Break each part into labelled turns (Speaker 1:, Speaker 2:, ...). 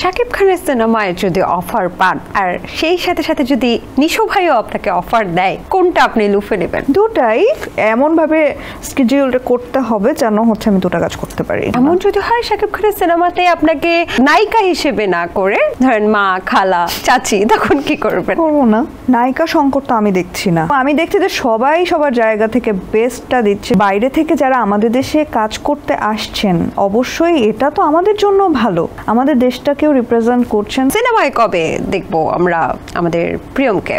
Speaker 1: শাকিব খানের সিনেমায় যদি অফার পান আর সেই সাথে সাথে যদি নিশো ভাইও আপনাকে অফার দেয়, কোনটা আপনি লুফে নেবেন?
Speaker 2: দুটাই এমনভাবে স্কেডিউলটা করতে হবে যেন হচ্ছে আমি দুটো কাজ করতে পারি।
Speaker 1: এমন যদি হয় শাকিব খানের সিনেমাতে আপনাকে নায়িকা হিসেবে না করে ধরেন মা, খালা, চাচি, তখন কি করবেন?
Speaker 2: করবো না। নায়িকা সংকট তো আমি দেখছি না। আমি দেখছি যে সবাই সবার জায়গা থেকে বেস্টটা দিচ্ছে। বাইরে থেকে যারা আমাদের দেশে কাজ করতে আসছেন, অবশ্যই এটা তো আমাদের জন্য ভালো, আমাদের দেশটাকেও রিপ্রেজেন্ট করছেন।
Speaker 1: সিনেমায় কবে দেখবো আমরা আমাদের প্রিয়মকে?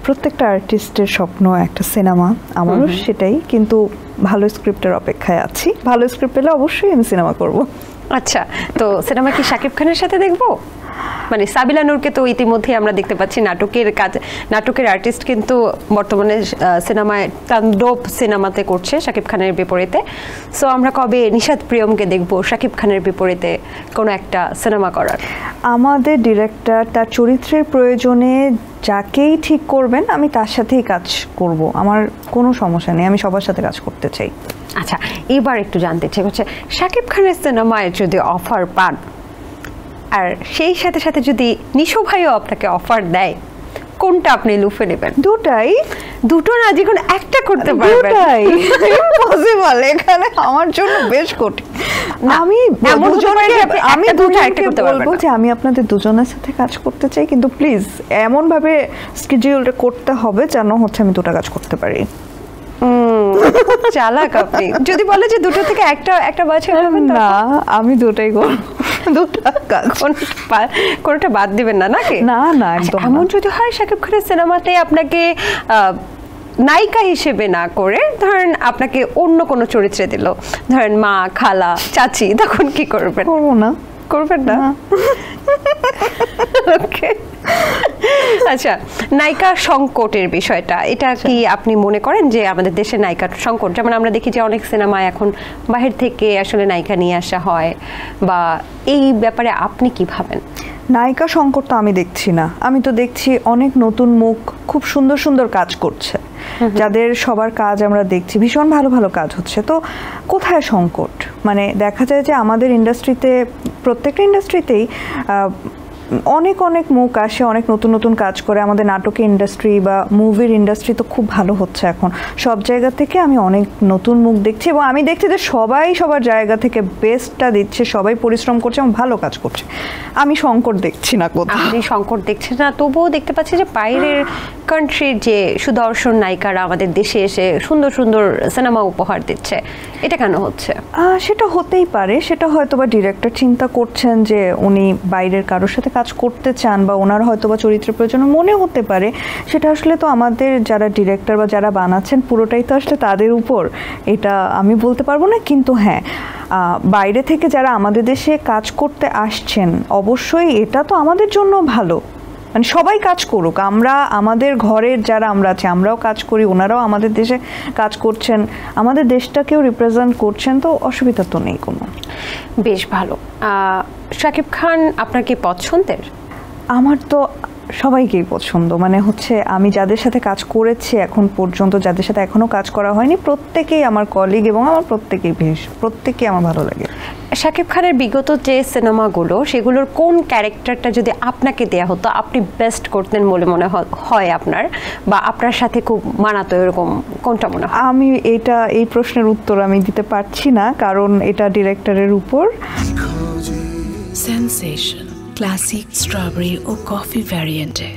Speaker 2: প্রত্যেকটা আর্টিস্টের স্বপ্ন একটা সিনেমা, আমারও সেটাই, কিন্তু ভালো স্ক্রিপ্টের অপেক্ষায় আছি। ভালো স্ক্রিপ্ট পেলে অবশ্যই আমি সিনেমা করব।
Speaker 1: আচ্ছা, তো সিনেমা কি শাকিব খানের সাথে দেখবো? মানে সাবিলা নূরকে তো ইতিমধ্যে আমরা দেখতে পাচ্ছি নাটকের আর্টিস্ট, কিন্তু বর্তমানে সিনেমায় তাণ্ডব সিনেমাতে করছে শাকিব খানের বিপরীতে। সো আমরা কবে নিশাত প্রিয়মকে দেখবো শাকিব খানের বিপরীতে কোনো একটা সিনেমা করার?
Speaker 2: আমাদের ডিরেক্টর তার চরিত্রের প্রয়োজনে যাকেই ঠিক করবেন আমি তার সাথেই কাজ করব, আমার কোনো সমস্যা নেই, আমি সবার সাথে কাজ করতে চাই।
Speaker 1: আচ্ছা, এবার একটু জানতে চাই হচ্ছে শাকিব খানের সিনেমায় যদি অফার পান আর সেই সাথে সাথে যদি নিশো ভাইও আপনাকে অফার দেয়, কোনটা আপনি লুফে নেবেন?
Speaker 2: দুটাই।
Speaker 1: দুটো না, যে কোনো একটা করতে পারবেন।
Speaker 2: দুটাই ইম্পসিবল, এখানে আমার জন্য বেশ কঠিন। আমি দুজনকে বলবো যে আমি আপনাদের দুজনের সাথে কাজ করতে চাই, কিন্তু প্লিজ এমন ভাবে স্কেডিউলটা করতে হবে যেন হচ্ছে আমি দুটো কাজ করতে পারি।
Speaker 1: চালাক আপনি। যদি বলে যে দুটো থেকে একটা বাছাই করবেন,
Speaker 2: না আমি দুটাই করব, দুটো কাজ,
Speaker 1: কোনটা বাদ দিবেন না নাকি?
Speaker 2: না না, একদম।
Speaker 1: এমন যদি হয় শাকিব খানের সিনেমাতে আপনাকে নায়িকা হিসেবে না করে ধরেন আপনাকে অন্য কোনো চরিত্রে দিল, ধরেন মা, খালা, চাচি, তখন কি করবেন?
Speaker 2: করবো না।
Speaker 1: করবেন না? ওকে। আচ্ছা, নায়িকা সংকটের বিষয়টা, এটা কি আপনি মনে করেন যে আমাদের দেশে নায়িকা সংকট? যেমন আমরা দেখি যে অনেক সিনেমায় এখন বাহির থেকে আসলে নায়িকা নিয়ে আসা হয়, বা এই ব্যাপারে আপনি কি ভাবেন?
Speaker 2: নায়িকা সংকট তো আমি দেখছি না। আমি তো দেখছি অনেক নতুন মুখ খুব সুন্দর সুন্দর কাজ করছে, যাদের সবার কাজ আমরা দেখছি, ভীষণ ভালো ভালো কাজ হচ্ছে। তো কোথায় সংকট? মানে দেখা যায় যে আমাদের ইন্ডাস্ট্রিতে, প্রত্যেকটা ইন্ডাস্ট্রিতেই অনেক অনেক মুখ আসে, অনেক নতুন নতুন কাজ করে। আমাদের নাটকের ইন্ডাস্ট্রি বা মুভির ইন্ডাস্ট্রি তো খুব ভালো হচ্ছে এখন। সব জায়গা থেকে আমি অনেক নতুন মুখ দেখছি, এবং আমি দেখছি যে সবাই সবার জায়গা থেকে বেস্টটা দিচ্ছে, সবাই পরিশ্রম করছে এবং ভালো কাজ করছে। আমি সংকট দেখছি না কোথাও।
Speaker 1: আপনি সংকট দেখছেন না, তবুও দেখতে পাচ্ছি যে বাইরের কান্ট্রির যে সুদর্শন নায়িকারা আমাদের দেশে এসে সুন্দর সুন্দর সিনেমা উপহার দিচ্ছে, এটা কেন হচ্ছে?
Speaker 2: সেটা হতেই পারে, সেটা হয়তো বা ডিরেক্টর চিন্তা করছেন যে উনি বাইরের কারোর সাথে কাজ করতে চান, বা ওনার হয়তো বা চরিত্রের প্রয়োজন মনে হতে পারে। সেটা আসলে তো আমাদের যারা ডিরেক্টর বা যারা বানাচ্ছেন পুরোটাই তো আসলে তাদের উপর, এটা আমি বলতে পারবো না। কিন্তু হ্যাঁ, বাইরে থেকে যারা আমাদের দেশে কাজ করতে আসছেন, অবশ্যই এটা তো আমাদের জন্য ভালো, মানে সবাই কাজ করুক। আমরা আমাদের ঘরের যারা আমরা আছি আমরাও কাজ করি, ওনারাও আমাদের দেশে কাজ করছেন, আমাদের দেশটাকেও রিপ্রেজেন্ট করছেন, তো অসুবিধা তো নেই কোনো।
Speaker 1: বেশ ভালো। শাকিব খান আপনার কি পছন্দের?
Speaker 2: আমার তো সবাইকেই পছন্দ, মানে হচ্ছে আমি যাদের সাথে কাজ করেছি এখন পর্যন্ত, যাদের সাথে এখনো কাজ করা হয়নি, প্রত্যেকেই আমার কলিগ এবং আমার প্রত্যেকেই আমার ভালো লাগে।
Speaker 1: শাকিব খানের বিগত যে সিনেমাগুলো, সেগুলোর কোন ক্যারেক্টারটা যদি আপনাকে দেয়া হতো আপনি বেস্ট করতেন বলে মনে হয় আপনার, বা আপনার সাথে খুব মানাতো, এরকম কোনটা মনে হয়?
Speaker 2: আমি এই প্রশ্নের উত্তর আমি দিতে পারছি না, কারণ এটা ডিরেক্টরের উপর।
Speaker 3: সেন্সেশন ক্লাসিক স্ট্রবেরি ও কফি ভ্যারিয়েন্টে